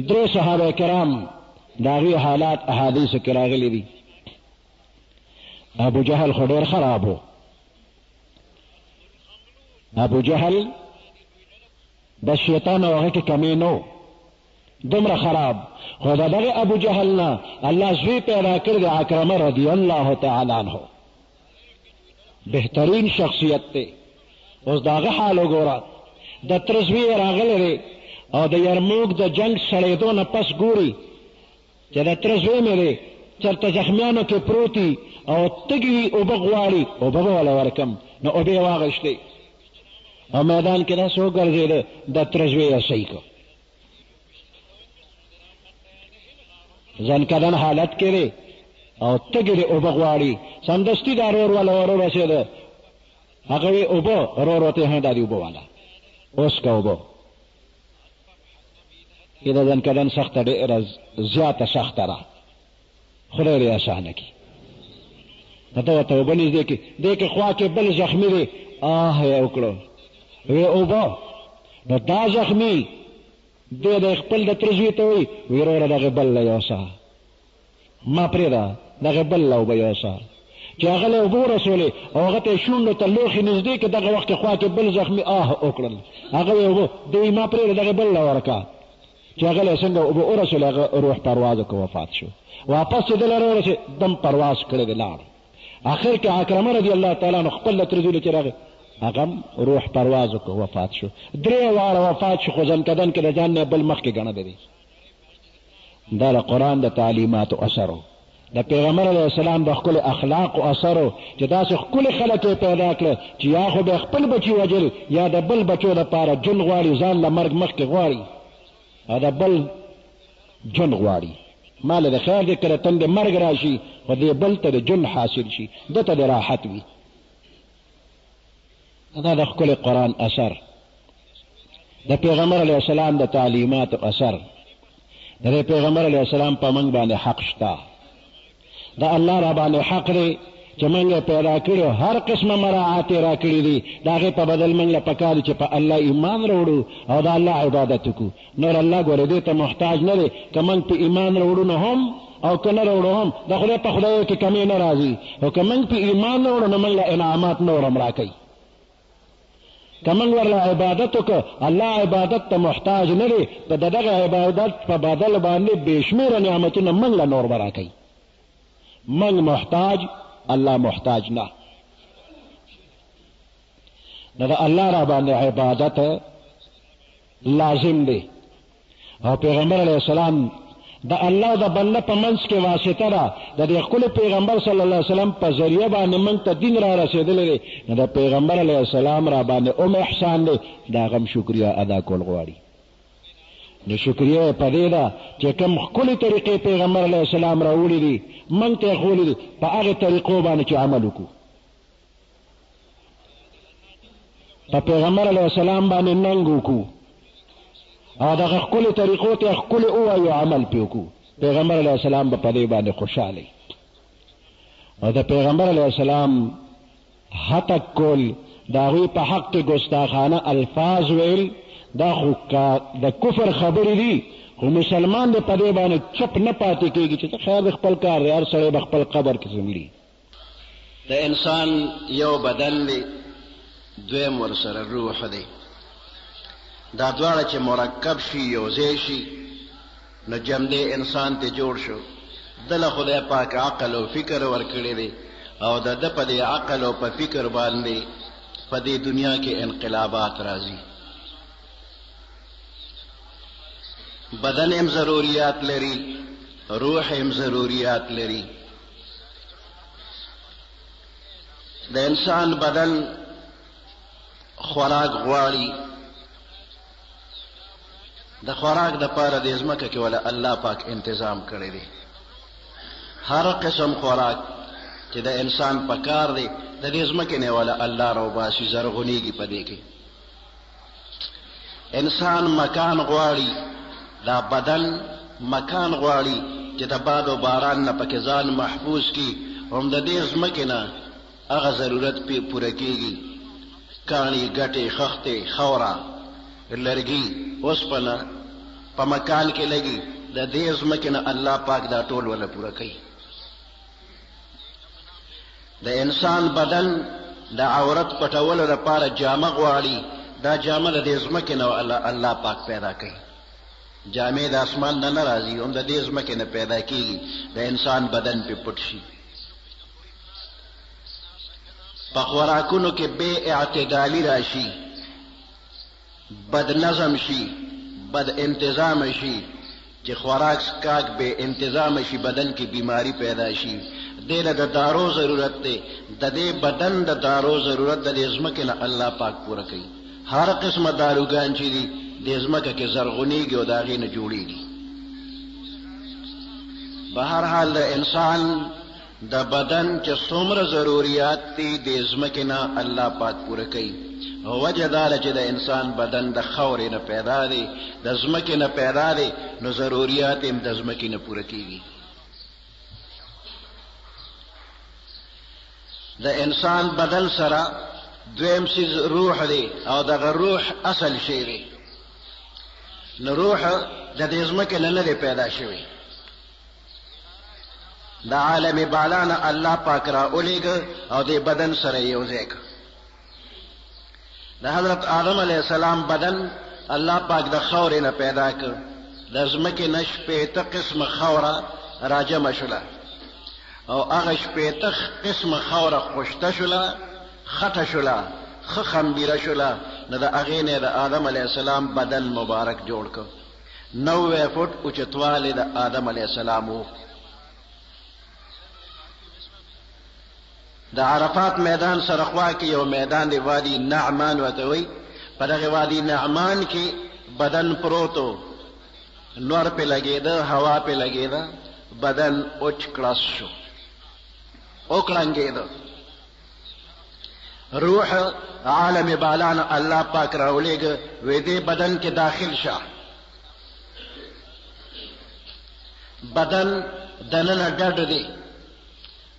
درې صحابه کرام د هغوی حالات احادیثو کې راغلي دي ابو جهل خو ډېر خراب و ابو جهل د شیطان او هغه کې کمی نه و دومره خراب خو د دغه ابو جهل نه الله زوی پیدا کړی د عکرمه رضی الله تعالی عنه بهترین شخصیت دی اوس د هغه حال وګوره د تره زوی یې راغلی دی او د یرموک د جنګ سړېدو نه پس ګوري چې د تره زوی مې دی چېرته زخمیانو کې پروت وي او تږي وي اوبه غواړي اوبه به وله ورکم نو اوبه یې واغېستې او میدان کې داسې وګرځېده د تره زوی یې صحیح کړ ځنکدن حالت کې دی او تږي دی اوبه غواړي سمدستي دا رور والا ورورسېده هغه وی اوبه ورور ورته هم دا دي اوبه والا اوس که اوبه دا ځنکدن سخته ډېره زیاته سخته ده خدای دې اسانه کړي ته ورته اوبه نږدې کړي دې کې خوا کې بل زخمي دی آه یې وکړو وی اوبه نو دا زخمي دی د خپل د تره زوی ته وایي وی وروره دغې بل له یوسه ما پرېږده دغې بل له اوبه یوسه چې هغه له اوبه ورسولې او هغه ته یې شونډو ته لوښي نږدې کړه دغه وخت کې خوا کې بل زخمي آه وکړل هغه یې اوبه دوی ما پرېږده دغې بل له ورکه چې هغه له څنګه اوبه ورسولې هغه روح پرواز وکړه وفات شو واپس چې دله راورسې دم پرواز کړی دی لاړ آخر کې عکرمه رضی الله تعالی عنه خپل له تره زوی چې راغی هغه روح پرواز وکړه وفات شو درې واړه وفات شو خو ځنکدن کې د ځان نه بل مخکې ګڼه دی دا د قرآن د تعلیماتو اثر و د پیغمبر علیه السلام د ښکلو اخلاقو اثر و چې داسې ښکلي خلک یې پیدا کړه چې یا خو به خپل بچي وجل یا د بل بچو دپاره جون غواړي ځان له مرګ مخکې غواړي او د بل جون غواړي ما له د خیر دی که د تندې مرګ راشي خو دې بل ته د جون حاصل شي ده ته د راحت وي دا د ښکلي قرآن اثر د پیغمبر علیه السلام د تعلیماتو اثر د پیغمبر علیه السلام په موږ باندې حق شته د الله را باندې حق دی چې موږ یې پیدا کړي هر قسمه مراعات یې را کړي دي د هغې په بدل موږ له پکار دي چې په الله ایمان راوړو او د الله عبادت وکړو نور الله ګورې دې ته محتاج نه دی که موږ په ایمان راوړو نه هم او که نه راوړو هم د خدای په خدایو کې کمې نه راځي او که موږ په ایمان راوړو نو موږ له انعامات نور هم را کوي که موږ ورله عبادت وکړو الله عبادت ته محتاج نه دی د دغه عبادت په بدل باندې بې شمېره نعمتونه موږ له نور به را کوي موږ محتاج الله محتاج نه نو د الله را باندې عبادت لازم دی او پیغمبر علیه السلام د الله د بنده په منځ کې واسطه ده د دې ښکلي پیغمبر صلی الله علیه وسلم په ذریعه باندې موږ ته دین را رسېدلی دی نو د پیغمبر علیه السلام را باندې احسان دی د هغه هم شکریه ادا کول غواړي نو شکریه په دې ده چې کوم ښکلې طریقې پیغمبر علیه السلام راوړي دي موږ ته یې ښولي دي په هغې طریقو باندې چې عمل وکړو په پیغمبر علیه السلام باندې ننګ وکړو او دغه ښکلې طریقو ته ښکلې ووایو عمل پې وکړو پیغمبر علیه السلام به په دې باندې خوشحاله او د پیغمبر علیه السلام هتک کول د هغوی په حق کې ګستاخانه الفاظ ویل دا خو د کفر خبرې دي خو مسلمان دی په دې باندې چپ نه پاتې کېږي چې خیر د خپل کار دی هر سړی به خپل قبر کې ځملي د انسان یو بدن دی دویم ورسره روح دی دا دواړه چې مرکب شي یو ځای شي نو جمدی انسان ته جوړ شو دله خدای پاک عقل او فکر ورکړی دی او د ده په دې عقل او په فکر باندې په دې دنیا کې انقلابات راځي بدن هم ضروریات لري روح هم ضروریات لري د انسان بدن خوراک غواړي د خوراک د پاره د ځمکه کې ولا الله پاک انتظام کړی دی هر قسم خوراک چې د انسان په کار دی د دې ځمکې نه ولا الله راوباسي زرغونېږي په دې کې انسان مکان غواړي دا بدن مکان غواړي چې د باد او باران نه پکې ځان محفوظ کړي هم د دې ځمکې نه هغه ضرورت پې پوره کېږي کاڼي ګټې خښتې خاوره لرګي اوسپنه په مکان کې لګي د دې ځمکې نه الله پاک دا ټول ولا پوره کوي د انسان بدن د عورت پټولو لپاره جامه غواړي دا جامه د دې ځمکې نه الله پاک پیدا کوي جامې د اسمان نه راځي هم د دې ځمکې نه پیدا کېږي د انسان بدن پې پټ شي په خوراکونو کې بې اعتدالي راشي بد نظم شي بد انتظام شي چې خوراک سکاک بے انتظام شي بدن کې بیماری پیدا شي دې له د دارو ضرورت دی د دې بدن د دارو ضرورت د دې ځمکې نه الله پاک پوره کوي هر قسمه داروګان چې دي دې ځمکه کې زرغونېږي او د هغې نه جوړېږي به هر حال د انسان د بدن چې څومره ضروریات دي د ځمکې نه الله پاک پوره کوي وجه دا ده چې د انسان بدن د خاورې نه پیدا دی د ځمکې نه پیدا دی نو ضروریات هم د ځمکې نه پوره کېږي د انسان بدن سره دویم څیز روح دی او دغه روح اصل شی دی نو روح د دې ځمکې نه نه دی پیدا شوی د عالم بالا نه الله پاک را اولیږه او د بدن سره یو ځای کړه د حضرت آدم علیہ السلام بدن الله پاک د خاورې نه پیدا کړ د ځمکې نه شپېته قسمه خاوره راجمع شوله او هغه شپېته قسمه خاوره خوشته شوله خټه شوله ښه خمبیره شوله نو د هغې نه د آدم علیہ السلام بدن مبارک جوړ کړ 90 فوټ اوچتوالی د آدم علیہ السلام و د عرفات میدان سره خوا کې یو میدان دی وادي نعمان ورته وایي په دغه وادي نعمان کې بدن پروتو نور پې لګېده هوا پې لګېده بدن اوچ کړس شو وکړنګېده روح عالم بالا نه الله پاک راولېږه وی دې بدن کې داخل شه بدن دننه ډډ دی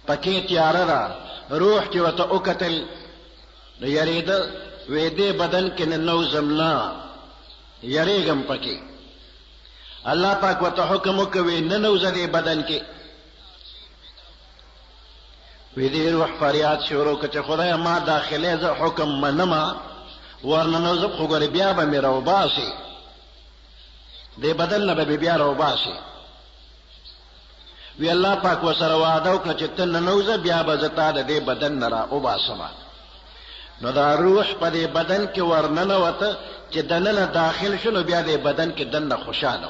پکې تیاره ده روح چې ورته وکتل نو یریده وی دې بدن کې ننوځم نه یریږم پکې الله پاک ورته حکم وکوي ننوځه دې بدن کې وی دې روح فریاد شروع کړه چې خدایه ما داخلې زه حکم منمه ورننوځم خو ګورې بیا به مې راوباسي دې بدن نه به بیا راوباسي وی الله پاک ورسره وعده وکړه چې ته ننوځه بیا به زه تا د دې بدن نه راوباسمه نو دا روح په دې بدن کې ورننوته چې دننه داخل شو نو بیا دې بدن کې دننه خوشحاله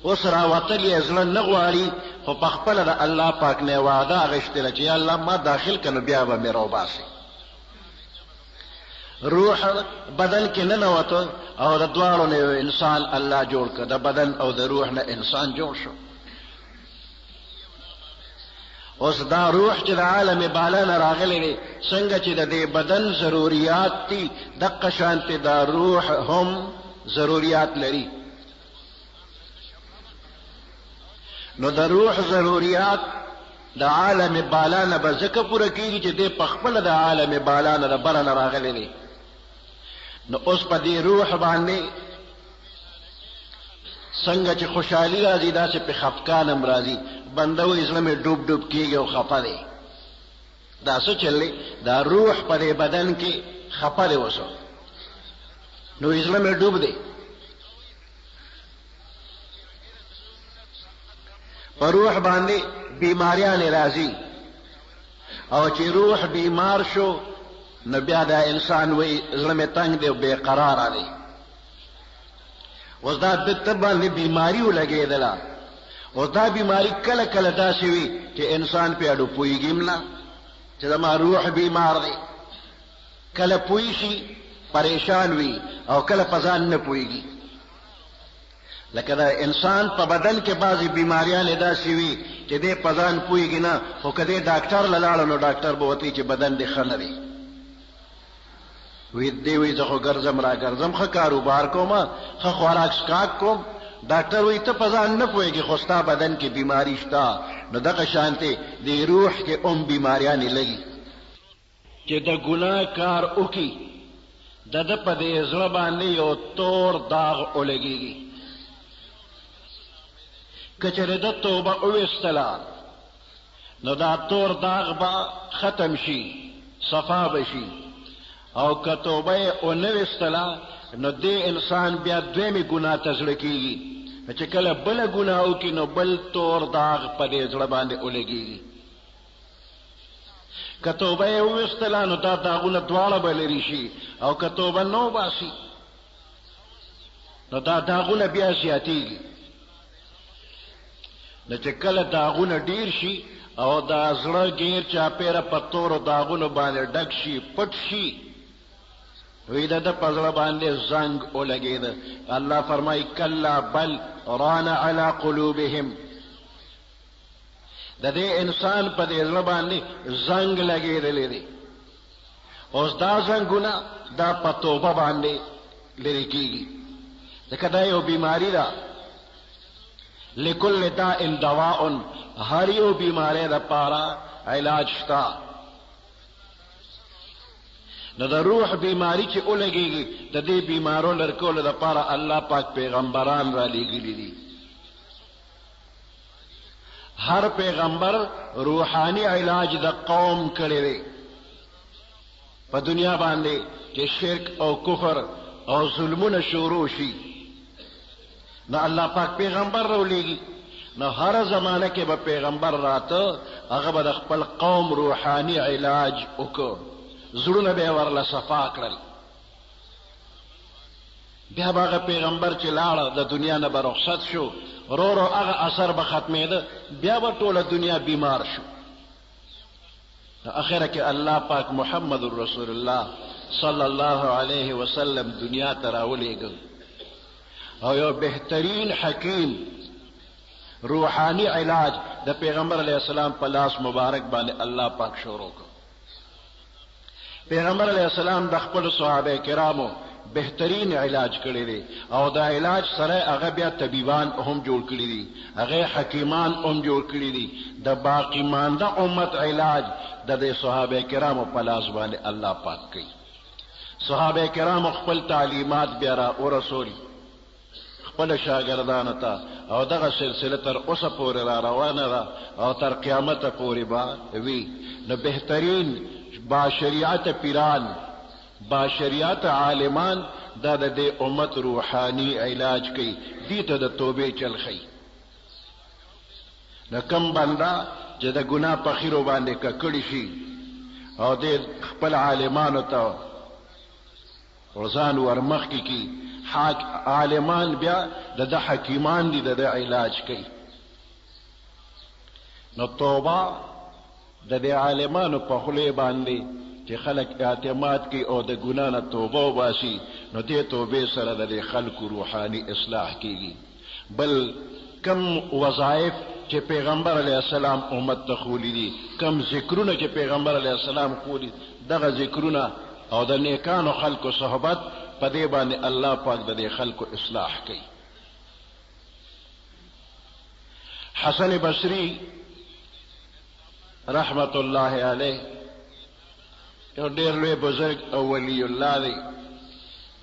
اوس راوتل یې زړه نه غواړي، خو په خپله د الله پاک نه وعده اخیستله چې یا الله ما داخل که نو بیا به مې راوباسي. روح بدن کې ننوته او د دواړو نه انسان الله جوړ کړ، د بدن او د روح نه انسان جوړ شو. اوس دا روح چې د عالم بالا نه راغلی دی، څنګه چې د دې بدن ضروریات دي دقه شانتې دا روح هم ضروریات لري. نو د روح ضروریات د عالم بالا نه به ځکه پوره کېږي چې دی په خپله د عالم بالا نه د بره نه راغلی دی. نو اوس په دې روح باندې څنګه چې خوشحالي راځي داسې پې خفګان هم راځي. بنده وایي زړه مې ډوب ډوب کېږي او خفه دی. دا څه چل دی؟ دا روح په دې بدن کې خفه دی اوس، نو وایي زړه مې ډوب دی. په روح باندې بیماریانې راځي، او چې روح بیمار شو نو بیا دا انسان وایي زړه مې تنګ دی او بې قراره دی. اوس دا د ته باندې بیماري ولګېدله. اوس دا بیماري کله کله داسې وي چې انسان پې اډو پوهېږي هم نه چې زما روح بیمار دی. کله پوه شي پریشان وي او کله په ځان نه پوهېږي. لکه د انسان په بدن کې بعضې بیماریانې داسې وي چې دی په ځان پوهېږي نه، خو که دی ډاکټر له لاړه نو ډاکټر به ورته چې بدن دې ښه نه دی. دی وایي زه خو ګرځم را ګرځم، ښه کاروبار کوم، ښه خوراک څښاک کوم. ډاکټر وایي ته په ځان نه پوهېږي خو ستا بدن کې بیماري شته. نو دغه شانتې د روح کې هم بیماریانې لګي. چې د ګناه کار وکړي د ده په دې زړه باندې یو تور داغ ولګېږي. که چېرې ده توبه وویستله نو دا تور داغ به ختم شي، صفا به شي. او که توبه یې ونه ویستله نو دې انسان بیا دویمې ګناه ته زړه کېږي. چې کله بله ګناه وکړي نو بل تور داغ په دې زړه باندې ولګېږي. که توبه یې وویستله نو دا داغونه دواړه به لرې شي، او که توبه نه وباسي نو دا داغونه بیا زیاتېږي. نو چې کله داغونه ډیر شي او دا زړه غیر چاپېره په تورو داغونو باندې ډک شي، پټ شي، وی د په زړه باندې زنګ ولګېده. الله فرمایي کلا بل ران علی قلوبهم. د دې انسان په دې زړه باندې زنګ لګېدلی دی. اوس دا زنګونه دا په توبه باندې لرې کېږي، ځکه دا یو بیماري ده. لکل داء دواء، هر یو بیماری دپاره علاج شته. نو د روح بیماری چې ولګېږي د دې بیمارو لرې کولو دپاره الله پاک پیغمبران را لېږلي دي. هر پیغمبر روحانی علاج د قوم کړی دی. په دنیا باندې چې شرک او کفر او ظلمونه شروع شي نو الله پاک پیغمبر راولېږي. نو هر زمانه کې به پیغمبر راته، هغه به د خپل قوم روحانی علاج وکړ، زړونه به یې ورله صفا کړل. بیا به هغه پیغمبر چې لاړه د دنیا نه به رخصت شو، رو رو هغه اثر به ختمېده، بیا به ټوله دنیا بیمار شو. اخره کې الله پاک محمد رسول الله صلی الله علیه وسلم دنیا ته راولېږه، او یو بهترین حکیم روحانی علاج د پیغمبر علیہ السلام په لاس مبارک باندې الله پاک شروع کړ. پیغمبر علیہ السلام د خپل صحابه کرامو بهترین علاج کړی دی، او دا علاج سره هغه بیا طبيبان هم جوړ کړی دي، هغه حکیمان هم جوړ کړی دي. د باقی مانده امت علاج د صحابه کرامو په لاس باندې الله پاک کوي. صحابه کرامو خپل تعلیمات بیا را ورسول خپل شاګردانو ته، او دغه سلسله تر اوسه پورې را روانه ده او تر قیامت پورې به وي. نو بهترین با شریعت پیران، با شریعت عالمان دا د دې امت روحانی علاج کوي، دې ته د توبې چل ښیي. د کم بنده چې د ګناه په خیرو باندې ککړي شي او دې خپل عالمانو ته ځان ورمخکې کي، عالمان بیا د حکیمان دي د علاج کوي. نو توبه د دې عالمانو په خولې باندې چې خلک اعتماد کوي او د ګناه نه توبه وباسي، نو دې توبې سره د خلکو روحاني اصلاح کیږي. بل کم وظایف چې پیغمبر علیه السلام امت ته خولی دي، کم ذکرونه چې پیغمبر علیه السلام خولی، دغه ذکرونه او د نیکانو خلکو صحبت په دې باندې الله پاک د دې خلکو اصلاح کوي. حسن بصری رحمت الله علیه یو ډېر لوی بزرگ او ولی الله دی.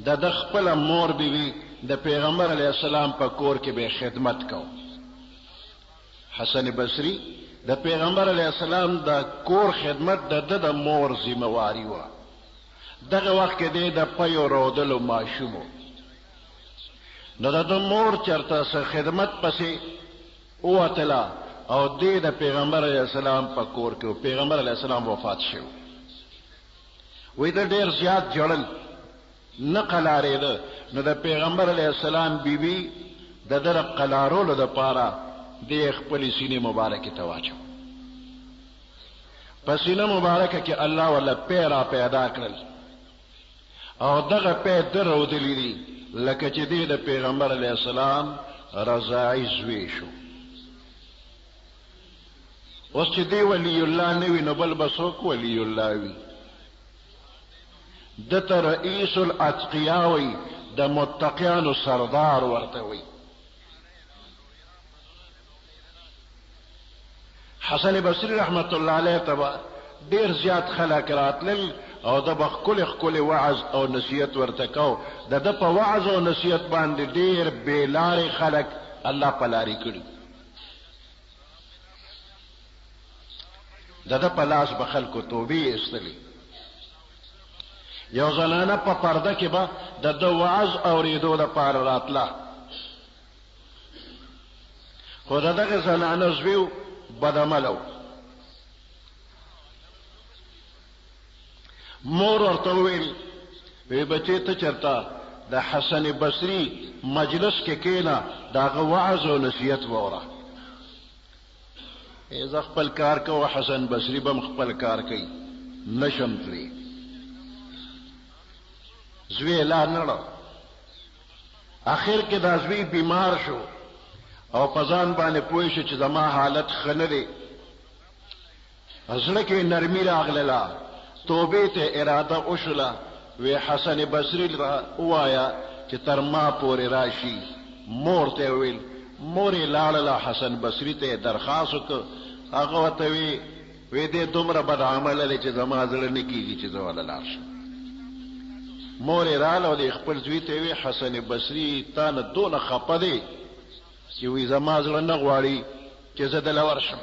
د خپل مور بیبي د پیغمبر علیه السلام په کور کې به خدمت کو. حسن بصری د پیغمبر علیه السلام د کور خدمت د مور ذمہواری و. دغه وخت کې د پیو رودلو ماشومو، نو د مور چرته سره خدمت پسې وتلا او د پیغمبر علیه السلام په کور کې پیغمبر علیه السلام وفات شو. وې د ډېر زیات جړل نه قلارېده، نو د پیغمبر علیه السلام بیبي د در قلارولو د پاره د خپل سینې مبارکه ته واچو. په سینه مبارکه کې الله ولا پیرا پیدا کړل او دغه پې درودلې دي لکه چې د پیغمبر علیه السلام رضاعي زوی شو. اوس چې دی ولی الله نه وي نو بل به څوک ولی الله وي؟ دته رئیس الاتقیا وي، د متقیانو سردار ورته وي. حسن بصری رحمت الله علیه ته ډېر زیات خلک راتلل او د بخکل وعظ او نصیحت ورته کو. د په وعظ او نصیحت باندې ډېر بیلارې خلک الله په لارې کړي. د په لاس به خلکو توبې ایستلې. یو زنانه په پرده کې به د وعظ اورېدو دپاره راتله، خو د دغه زنانه زوی بدعمله و. مور ورته وویل وی بچې ته چېرته د حسن بصری مجلس کې کښېنه، د هغه وعظ او نصیحت واوره. زه خپل کار کوم، حسن بصری به م خپل کار کوي، نشم تللی. زوی لا نړه. اخر کې دا زوی بیمار شو او په ځان باندې پوه شو چې زما حالت ښه نه دی. زړه کې نرمي راغلله، توبې ته اراده وشوله. وی حسن بصری ووایه چې تر ما پورې راشي. مور ته ویل، مور یې لاړله حسن بصری ته درخواست وکړ. هغه ورته وی دې دومره بد عمله دی چې زما زړه نه کېږي چې زه وله لاړ شم. مور یې راله او د خپل زوی ته وی حسن بصری تا نه دونه خفه دی چې وی زما زړه نه غواړي چې زه دله ورشم.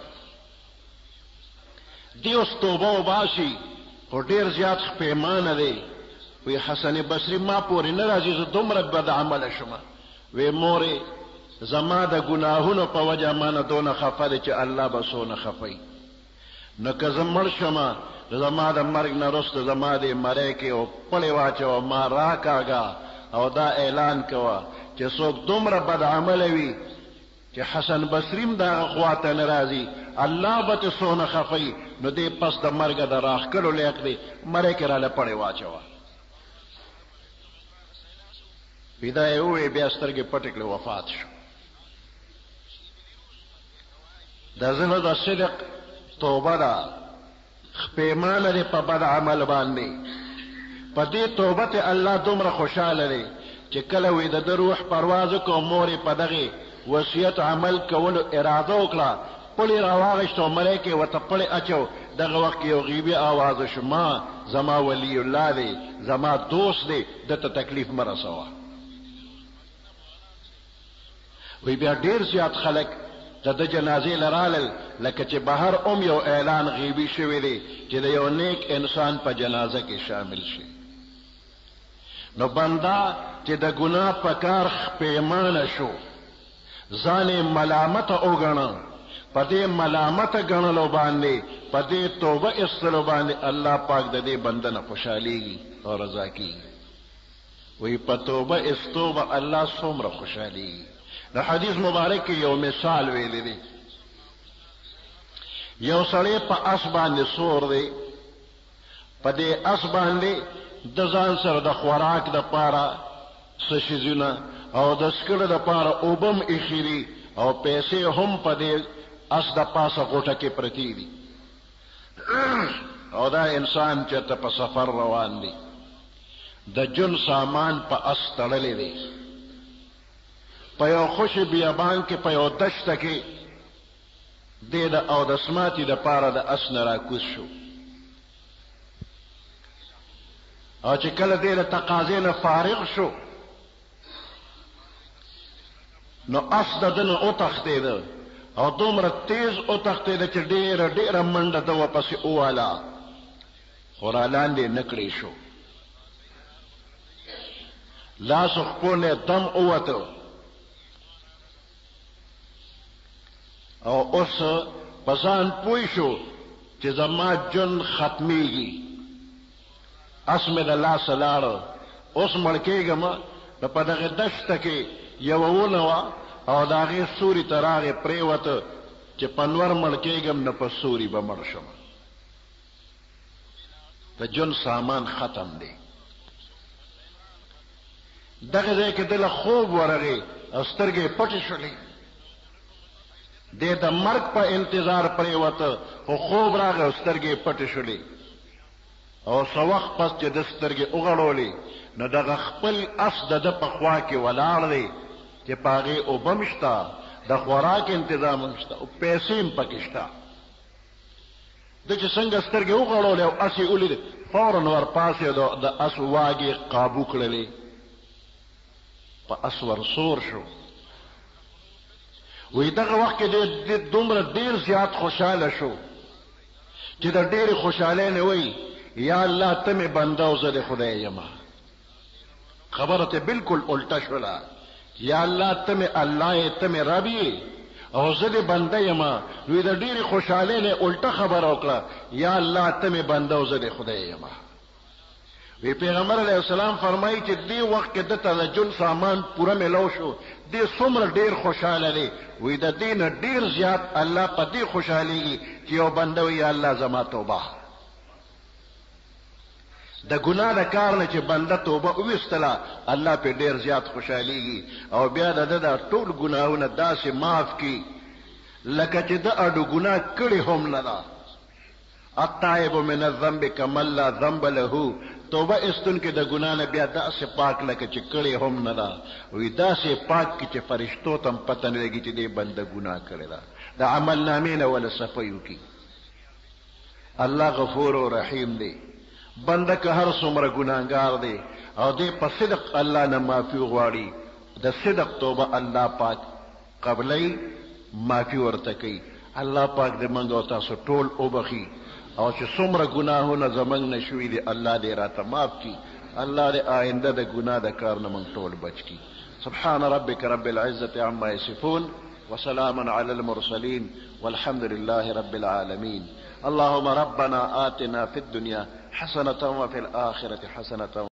دی اوس توبه وباسي خو ډېر زیات پیمانه دی. وی حسن بصری ما پورې نه راځي، زه دومره بد عمله شمه. وی مورې زما د ګناهونو په وجه ما نه دونه خفه دی چې الله به څونه خفوي. نو که زه مړ شمه زما د مرګ نه وروسته زما د مرۍ کې او پړې واچوه، ما راکاږه او دا اعلان کوه چې څوک دومره بد عمله وي چې حسن بصری م د هغه خوا ته نه راځي، الله به ترې څونه خفوي، نو دې پس د مرګه د راښکلو لیک دی، مرۍ کې راله پړې واچوه. پیدا یې ووی، بیا سترګې پټې کړې، وفات شو. د زړه د صدق توبه ده، پیمانه دی په بد عمل باندې. په دې توبه ته الله دومره خوشحاله دی چې کله وی د روح پرواز وکړو، مور یې په دغې وصیت عمل کولو اراده وکړه، پړې راواغېسته او مرۍ کې ورته پړې اچو. دغه وخت کې یو غیبي آواز شو، ما زما ولی الله دی، زما دوست دی، دته تکلیف مه رسوه. وی بیا ډېر زیات خلک د جنازې لرالل، لکه چې بهر یو اعلان غیبي شوی دی چې د یو نیک انسان په جنازه کې شامل شي. نو بنده چې د ګناه په کار پیمانه شو، ځان یې ملامته وګڼه، په دې ملامته ګڼلو باندې، په دې توبه ایستلو باندې الله پاک د دې بنده نه خوشحالیږي او رضا کیږي. وی په توبه استوبه الله څومره خوشحالي. د حدیث مبارک کې یو مثال ویلی دی. یو سړی په اس باندې سور دی، په دې اس باندې د ځان سره د خوراک د پاره څه شیزونه او د سکړه د پاره اوبم اخیری او پیسې هم په دې اس د پاسه غوټه کې پرتی دي. او دا انسان چې ته په سفر روان دی، د جن سامان په اس تړلې دی، په یو خوش بیابان کې په یو دشته کې دی د او د سماتی د پاره د اس نه راکوز شو. او چې کله دی د تقاضې نه فارغ شو نو اس د ده نه وتښتېده او دومره تیز وتښتېده چې ډېره ډېره منډه ده ورپسې وواله، خو را لاندې نه کړی شو. لاسو خپو نه دم ووته او اوس په ځان پوه شو چې زما جون ختمیږي. اس مې د لاسه لاړه، اوس مړ کېږم. نو په دغه دشته کې یوه ونه وه او د هغې سوري ته راغې پرېوته چې په نور مړ کېږم نه په سوري به مړ شم. د جون سامان ختم دی. دغه ځای کې دله خوب ورغې او سترګې پټې شولې. دی د مرګ په انتظار پرېوته خو خوب راغی او سترګې پټې شولې. او څه وخت پس چې د سترګې وغړولې نو دغه خپل اس د ده په خوا کې ولاړ دی چې په هغې اوبه هم شته، د خوراک انتظام هم شته او پیسې هم پکې شته. ده چې څنګه سترګې وغړولې او اس یې ولید، فورا ورپاسې د اس واګې قابو کړلې، په اس ورسور شو. وی دغه وخت کې د دومره ډېر زیات خوشحاله شو چې د ډېرې خوشحالۍ نه وی یا الله ته مې بنده او زه د خدای یمه. خبره ته بالکل الټه شوله، یا الله ته مې الله یې، ته مې رب یې او زه د بنده یمه. وی د ډېرې خوشحالۍ نه الټه خبره وکړه، یا الله ته مې بنده او زه د خدای یمه. وی پیغمبر علیه السلام فرمایي چې دې وخت کې دته د جن سامان پوره میلاو شو، دې څومره ډېر خوشحاله دی. وی د دې نه ډېر زیات الله په دې خوشحالېږي چې یو بنده وی یا الله زما توبه. د ګناه د کار نه چې بنده توبه وویستله الله پې ډېر زیات خوشحالېږي او بیا د ده دا ټول ګناهونه داسې معاف کړي لکه چې ده اډو ګناه کړې هم نه ده. التائب من الذنب کمن لا ذنب له. توبه استون کې د ګناه نه بیا داسې پاک لکه چې کړې هم نه ده. وی داسې پاک کې چې فرشتو ته هم پته نه لګي چې دې بنده ګناه کړې ده. د عمل نامې نه وله صفی وکړي. الله غفور و رحیم دی. بنده که هر څومره ګناهګار دی او دی په صدق الله نه معافي غواړي، د صدق توبه الله پاک قبلی معافي ورته کوي. الله پاک دې موږ او تاسو ټول وبخي او چې څومره ګناهونه زموږ نه شوي دي الله دې راته معاف کړي. الله دې آینده د ګناه د کار نه موږ ټول بچ کړي. سبحان ربك رب العزة عما يصفون وسلام على المرسلين والحمد لله رب العالمين. اللهم ربنا آتنا في الدنيا حسنة وفي الآخرة حسنة